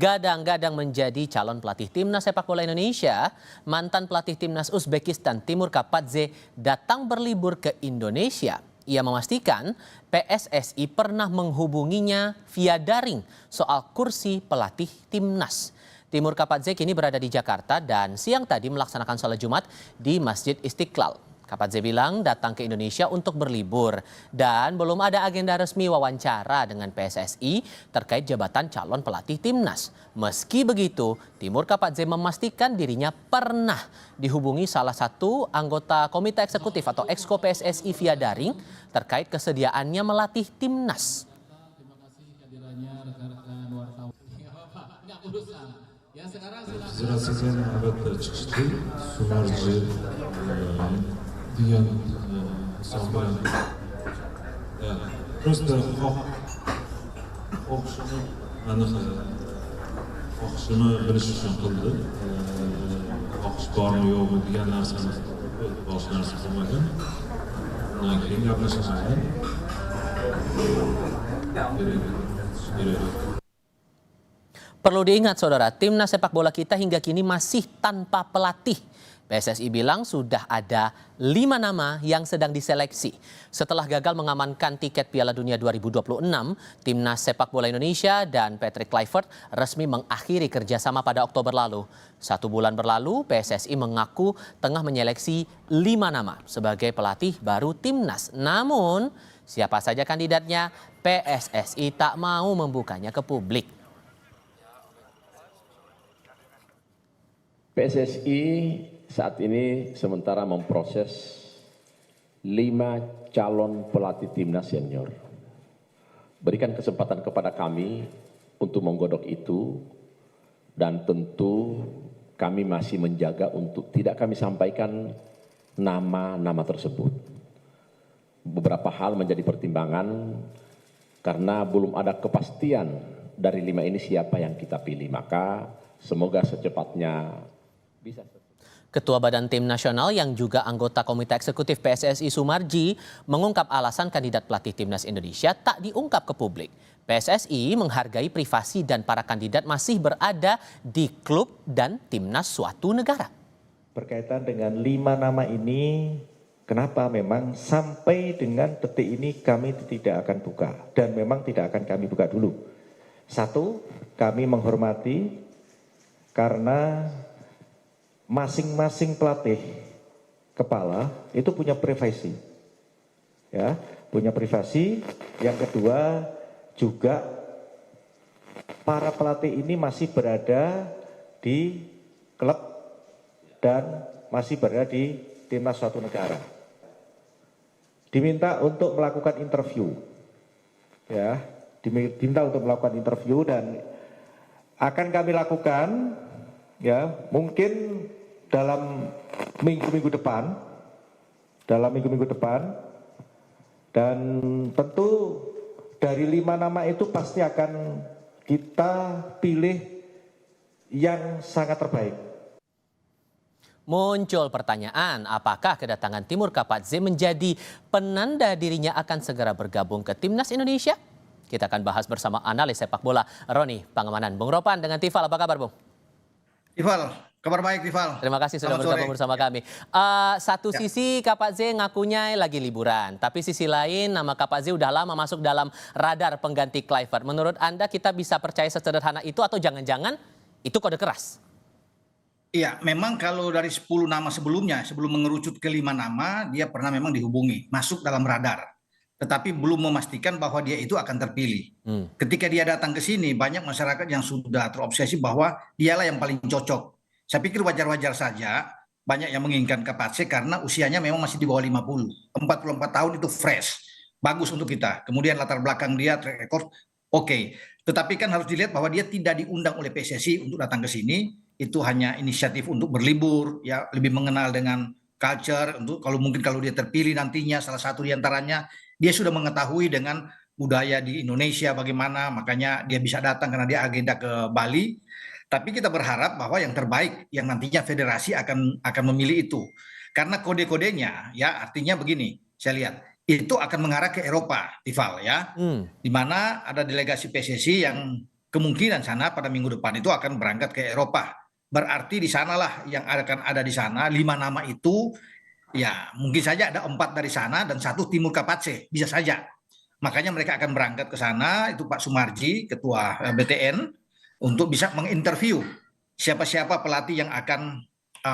digadang-gadang menjadi calon pelatih timnas sepak bola Indonesia, mantan pelatih timnas Uzbekistan Timur Kapadze datang berlibur ke Indonesia. Ia memastikan PSSI pernah menghubunginya via daring soal kursi pelatih timnas. Timur Kapadze kini berada di Jakarta dan siang tadi melaksanakan sholat Jumat di Masjid Istiqlal. Kapadze bilang datang ke Indonesia untuk berlibur dan belum ada agenda resmi wawancara dengan PSSI terkait jabatan calon pelatih timnas. Meski begitu, Timur Kapadze memastikan dirinya pernah dihubungi salah satu anggota komite eksekutif atau Exco PSSI via daring terkait kesediaannya melatih timnas. Terima kasih kehadirannya rekan-rekan wartawan. Nggak urusan. Ya sekarang Federasya'nın albatta chiqishdi, Sumarji degan hisob bilan просто xohishini aniq xohishini bilish uchun qildi. Xohish bormi yo'qmi degan narsani boshqa narsa qilmagan. Undan keyin gaplashishadi. Perlu diingat saudara, timnas sepak bola kita hingga kini masih tanpa pelatih. PSSI bilang sudah ada 5 nama yang sedang diseleksi. Setelah gagal mengamankan tiket Piala Dunia 2026, timnas sepak bola Indonesia dan Patrick Kluivert resmi mengakhiri kerjasama pada Oktober lalu. 1 bulan berlalu, PSSI mengaku tengah menyeleksi 5 nama sebagai pelatih baru timnas. Namun, siapa saja kandidatnya, PSSI tak mau membukanya ke publik. PSSI saat ini sementara memproses 5 calon pelatih timnas senior. Berikan kesempatan kepada kami untuk menggodok itu dan tentu kami masih menjaga untuk tidak kami sampaikan nama-nama tersebut. Beberapa hal menjadi pertimbangan karena belum ada kepastian dari 5 ini siapa yang kita pilih. Maka semoga secepatnya bisa. Ketua Badan Tim Nasional yang juga anggota Komite Eksekutif PSSI Sumarji mengungkap alasan kandidat pelatih timnas Indonesia tak diungkap ke publik. PSSI menghargai privasi dan para kandidat masih berada di klub dan timnas suatu negara. Berkaitan dengan 5 nama ini, kenapa memang sampai dengan detik ini kami tidak akan buka dan memang tidak akan kami buka dulu. Satu, kami menghormati karena masing-masing pelatih kepala itu punya privasi, ya, punya privasi. Yang kedua juga para pelatih ini masih berada di klub dan masih berada di timnas suatu negara. Diminta untuk melakukan interview, ya, diminta untuk melakukan interview dan akan kami lakukan. Ya, mungkin dalam minggu-minggu depan, dan tentu dari 5 nama itu pasti akan kita pilih yang sangat terbaik. Muncul pertanyaan, apakah kedatangan Timur Kapadze menjadi penanda dirinya akan segera bergabung ke timnas Indonesia? Kita akan bahas bersama analis sepak bola Roni Pangemanan. Bung Ropan dengan Tifal, apa kabar Bung? Tifal, kabar baik Tifal. Terima kasih sudah bergabung bersama kami. Satu sisi Kapadze ngakunya lagi liburan, tapi sisi lain nama Kapadze udah lama masuk dalam radar pengganti Kluivert. Menurut Anda kita bisa percaya sesederhana itu atau jangan-jangan itu kode keras? Iya, memang kalau dari 10 nama sebelumnya, sebelum mengerucut ke 5 nama, dia pernah memang dihubungi, masuk dalam radar. Tetapi belum memastikan bahwa dia itu akan terpilih. Ketika dia datang ke sini, banyak masyarakat yang sudah terobsesi bahwa dialah yang paling cocok. Saya pikir wajar-wajar saja banyak yang menginginkan Kapadze karena usianya memang masih di bawah 50. 44 tahun itu fresh, bagus untuk kita. Kemudian latar belakang dia, track record, oke. Tetapi kan harus dilihat bahwa dia tidak diundang oleh PSSI untuk datang ke sini. Itu hanya inisiatif untuk berlibur, ya, lebih mengenal dengan culture. Untuk kalau dia terpilih nantinya, salah satu diantaranya dia sudah mengetahui dengan budaya di Indonesia bagaimana, makanya dia bisa datang karena dia agenda ke Bali. Tapi kita berharap bahwa yang terbaik yang nantinya federasi akan memilih itu. Karena kode-kodenya, ya, artinya begini, saya lihat itu akan mengarah ke Eropa, Tifal, ya. Di mana ada delegasi PSSI yang kemungkinan sana pada minggu depan itu akan berangkat ke Eropa. Berarti di sanalah yang akan ada di sana 5 nama itu, ya mungkin saja ada 4 dari sana dan 1 Timur Kapatse, bisa saja. Makanya mereka akan berangkat ke sana, itu Pak Sumarji, Ketua BTN, untuk bisa menginterview siapa-siapa pelatih yang akan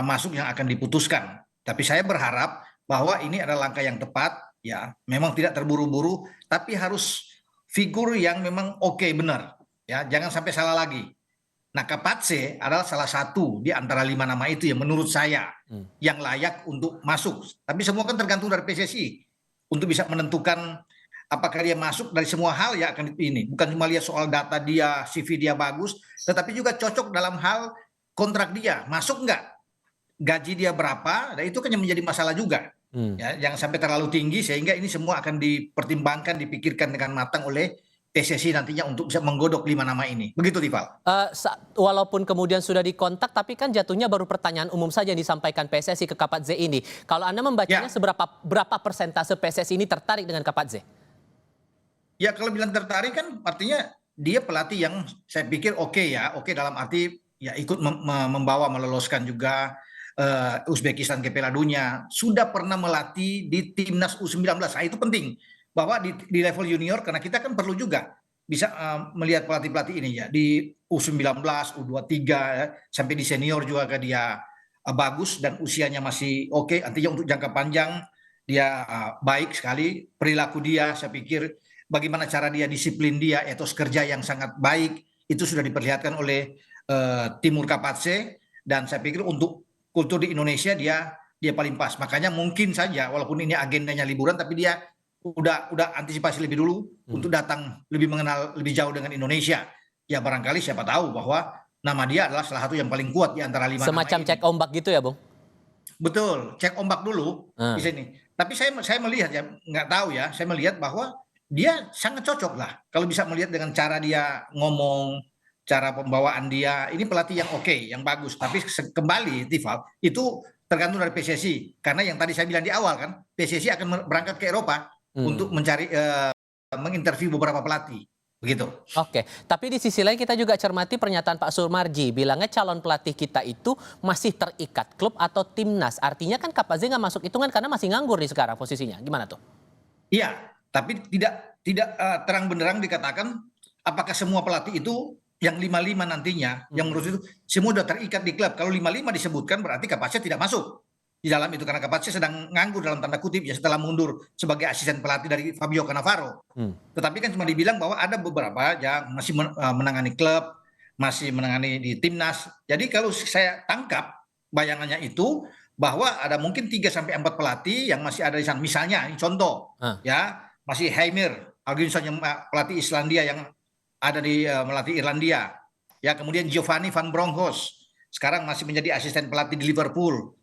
masuk, yang akan diputuskan. Tapi saya berharap bahwa ini adalah langkah yang tepat, ya memang tidak terburu-buru, tapi harus figur yang memang oke, benar. Ya, jangan sampai salah lagi. Nah, Kapatse adalah salah satu di antara 5 nama itu yang menurut saya yang layak untuk masuk. Tapi semua kan tergantung dari PSSI untuk bisa menentukan apakah dia masuk dari semua hal ya akan ini. Bukan cuma lihat soal data dia, CV dia bagus, tetapi juga cocok dalam hal kontrak dia. Masuk nggak? Gaji dia berapa? Dan itu kan yang menjadi masalah juga. Ya, jangan sampai terlalu tinggi sehingga ini semua akan dipertimbangkan, dipikirkan dengan matang oleh PSSI nantinya untuk bisa menggodok 5 nama ini. Begitu, Rival. Walaupun kemudian sudah dikontak, tapi kan jatuhnya baru pertanyaan umum saja yang disampaikan PSSI ke Kapatze ini. Kalau Anda membacanya berapa persentase PSSI ini tertarik dengan Kapatze? Ya kalau bilang tertarik kan artinya dia pelatih yang saya pikir oke dalam arti ya ikut membawa meloloskan juga Uzbekistan ke Piala Dunia, sudah pernah melatih di timnas U19. Nah, itu penting bahwa di level junior, karena kita kan perlu juga bisa melihat pelatih-pelatih ini ya di U19, U23 ya, sampai di senior juga dia bagus dan usianya masih oke. Artinya untuk jangka panjang dia baik sekali, perilaku dia saya pikir bagaimana cara dia, disiplin dia, etos kerja yang sangat baik itu sudah diperlihatkan oleh Timur Kapatse, dan saya pikir untuk kultur di Indonesia dia paling pas. Makanya mungkin saja walaupun ini agendanya liburan, tapi dia udah antisipasi lebih dulu untuk datang lebih mengenal lebih jauh dengan Indonesia. Ya barangkali siapa tahu bahwa nama dia adalah salah satu yang paling kuat di antara 5 nama ini. Semacam cek ombak gitu ya, Bung? Betul, cek ombak dulu di sini. Tapi saya melihat ya, nggak tahu ya, saya melihat bahwa dia sangat cocok lah kalau bisa melihat dengan cara dia ngomong, cara pembawaan dia, ini pelatih yang oke, yang bagus. Tapi kembali, Tifal, itu tergantung dari PSSI. Karena yang tadi saya bilang di awal kan, PSSI akan berangkat ke Eropa untuk mencari, menginterview beberapa pelatih. Begitu. Oke, tapi di sisi lain kita juga cermati pernyataan Pak Sumarji, bilangnya calon pelatih kita itu masih terikat klub atau timnas. Artinya kan Kapatze nggak masuk hitungan karena masih nganggur nih sekarang posisinya. Gimana tuh? Iya, tapi tidak terang benderang dikatakan apakah semua pelatih itu yang 55 nantinya, yang menurut itu semua sudah terikat di klub. Kalau 55 disebutkan berarti Kapatze tidak masuk di dalam itu, karena Kapatze sedang nganggur dalam tanda kutip ya setelah mundur sebagai asisten pelatih dari Fabio Cannavaro. Tetapi kan cuma dibilang bahwa ada beberapa yang masih menangani klub, masih menangani di timnas. Jadi kalau saya tangkap bayangannya itu bahwa ada mungkin 3-4 pelatih yang masih ada di sana. Misalnya ini contoh ya, masih Heimir Haugesson yang pelatih Islandia yang ada di melatih Irlandia. Ya, kemudian Giovanni van Bronckhorst sekarang masih menjadi asisten pelatih di Liverpool.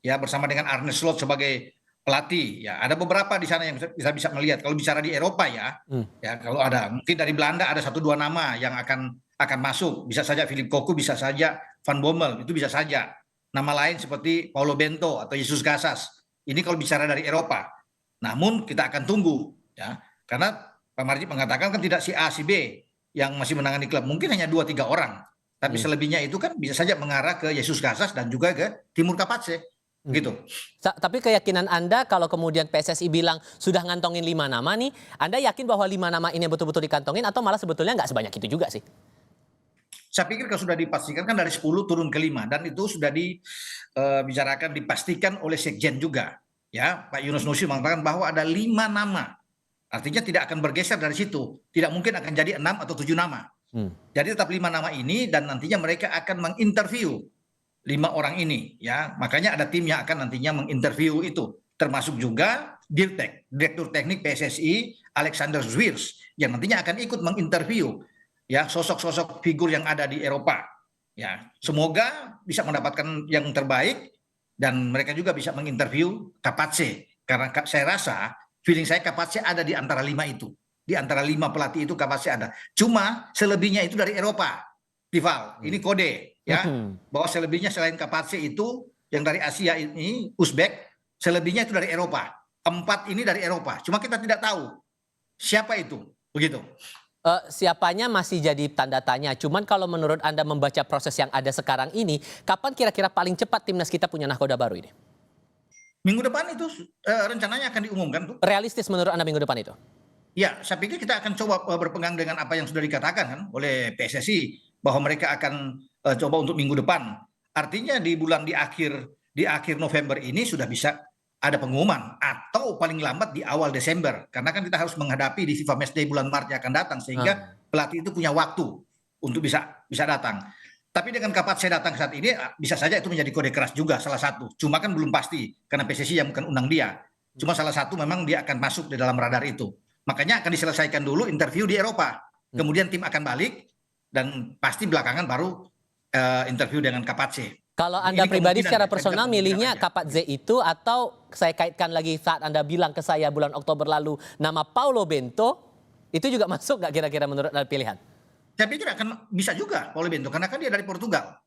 Ya, bersama dengan Arne Slot sebagai pelatih. Ya, ada beberapa di sana yang bisa melihat. Kalau bicara di Eropa ya, ya kalau ada mungkin dari Belanda ada 1-2 nama yang akan masuk. Bisa saja Philip Cocu, bisa saja Van Bommel, itu bisa saja. Nama lain seperti Paulo Bento atau Jesus Casas. Ini kalau bicara dari Eropa. Namun kita akan tunggu ya, karena Pak Marji mengatakan kan tidak si A, si B yang masih menangani klub, mungkin hanya 2-3 orang. Tapi selebihnya itu kan bisa saja mengarah ke Jesus Casas dan juga ke Timur Kapatze. Gitu. Tapi keyakinan Anda kalau kemudian PSSI bilang sudah ngantongin 5 nama nih, Anda yakin bahwa 5 nama ini betul-betul dikantongin atau malah sebetulnya nggak sebanyak itu juga sih? Saya pikir kalau sudah dipastikan kan dari 10 turun ke 5, dan itu sudah dibicarakan, dipastikan oleh Sekjen juga. Ya, Pak Yunus Nusi mengatakan bahwa ada 5 nama. Artinya tidak akan bergeser dari situ. Tidak mungkin akan jadi 6 atau 7 nama. Jadi tetap 5 nama ini, dan nantinya mereka akan menginterview 5 orang ini. Ya, makanya ada tim yang akan nantinya menginterview itu. Termasuk juga Direktur Teknik PSSI Alexander Zwiers yang nantinya akan ikut menginterview ya sosok-sosok figur yang ada di Eropa. Ya, semoga bisa mendapatkan yang terbaik dan mereka juga bisa menginterview Kapatze, karena saya rasa feeling saya Kapatze ada di antara 5 itu. Di antara 5 pelatih itu Kapatze ada. Cuma selebihnya itu dari Eropa. Rival, ini kode ya. Bahwa selebihnya selain Kapatze itu yang dari Asia ini, Uzbek, selebihnya itu dari Eropa. 4 ini dari Eropa. Cuma kita tidak tahu siapa itu. Begitu. Siapanya masih jadi tanda tanya. Cuman kalau menurut Anda membaca proses yang ada sekarang ini, kapan kira-kira paling cepat timnas kita punya nahkoda baru ini? Minggu depan itu rencananya akan diumumkan tuh. Realistis menurut Anda minggu depan itu? Ya, saya pikir kita akan coba berpegang dengan apa yang sudah dikatakan kan oleh PSSI bahwa mereka akan coba untuk minggu depan. Artinya di akhir November ini sudah bisa ada pengumuman atau paling lambat di awal Desember, karena kan kita harus menghadapi di FIFA Matchday bulan Maret yang akan datang, sehingga pelatih itu punya waktu untuk bisa datang. Tapi dengan Kapatse datang saat ini bisa saja itu menjadi kode keras juga salah satu. Cuma kan belum pasti karena PSSI yang bukan undang dia. Cuma salah satu memang dia akan masuk di dalam radar itu. Makanya akan diselesaikan dulu interview di Eropa. Kemudian tim akan balik dan pasti belakangan baru interview dengan Kapatse. Kalau Anda pribadi secara personal milihnya Kapatze itu, atau saya kaitkan lagi saat Anda bilang ke saya bulan Oktober lalu nama Paulo Bento, itu juga masuk nggak kira-kira menurut Anda pilihan? Saya pikir akan bisa juga Paulo Bento, karena kan dia dari Portugal,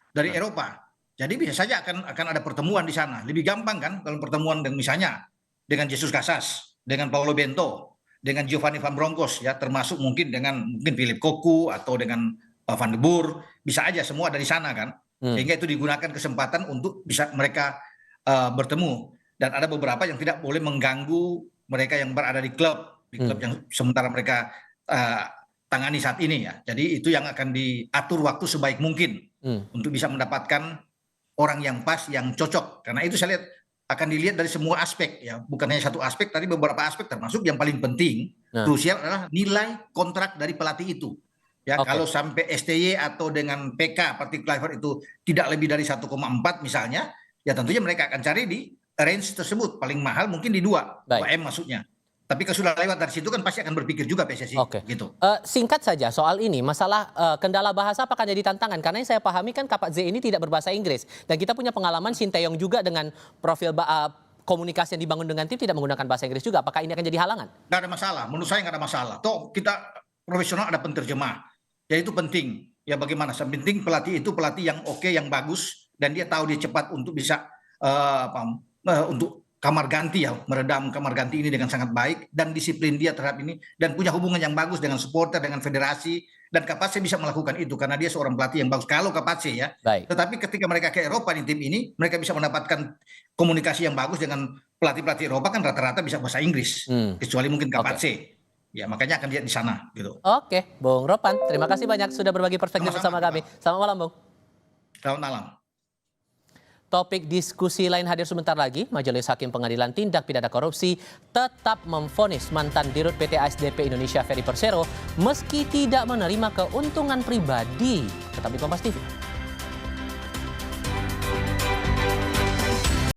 dari Eropa. Jadi bisa saja akan ada pertemuan di sana. Lebih gampang kan kalau pertemuan dengan misalnya dengan Jesus Casas, dengan Paulo Bento, dengan Giovanni Van Bronckhorst, ya termasuk mungkin Philip Cocu atau dengan Van de Boer, bisa aja semua dari sana kan. Sehingga itu digunakan kesempatan untuk bisa mereka bertemu. Dan ada beberapa yang tidak boleh mengganggu mereka yang berada di klub yang sementara mereka tangani saat ini ya. Jadi itu yang akan diatur waktu sebaik mungkin untuk bisa mendapatkan orang yang pas, yang cocok. Karena itu saya lihat akan dilihat dari semua aspek ya, bukan hanya satu aspek, tapi beberapa aspek, termasuk yang paling penting, krusial adalah nilai kontrak dari pelatih itu. Ya, kalau sampai STY atau dengan PK Patrick Kluivert itu tidak lebih dari 1,4 misalnya, ya tentunya mereka akan cari di range tersebut, paling mahal mungkin di 2 M maksudnya. Tapi kalau sudah lewat dari situ kan pasti akan berpikir juga PSSI. Gitu. Singkat saja soal ini, masalah kendala bahasa apakah jadi tantangan? Karena yang saya pahami kan Kapatze ini tidak berbahasa Inggris, dan kita punya pengalaman Sinteyong juga dengan profil komunikasi yang dibangun dengan tim tidak menggunakan bahasa Inggris juga. Apakah ini akan jadi halangan? Nggak ada masalah, menurut saya nggak ada masalah. Toh kita profesional, ada penterjemah. Ya itu penting. Ya bagaimana? Yang penting pelatih itu pelatih yang oke, yang bagus, dan dia tahu dia cepat untuk bisa untuk kamar ganti ya, meredam kamar ganti ini dengan sangat baik, dan disiplin dia terhadap ini, dan punya hubungan yang bagus dengan supporter, dengan federasi, dan Kapatse bisa melakukan itu karena dia seorang pelatih yang bagus. Kalau Kapatse ya. Tetapi ketika mereka ke Eropa di tim ini, mereka bisa mendapatkan komunikasi yang bagus dengan pelatih-pelatih Eropa kan rata-rata bisa bahasa Inggris, kecuali mungkin Kapatse. Ya makanya akan lihat di sana gitu. Oke, Bung Ropan, terima kasih banyak sudah berbagi perspektif bersama kami. Selamat malam, Bung. Selamat malam. Topik diskusi lain hadir sebentar lagi. Majelis Hakim Pengadilan Tindak Pidana Korupsi tetap memvonis mantan Dirut PT ASDP Indonesia Ferry Persero meski tidak menerima keuntungan pribadi. Tetap di Kompas TV.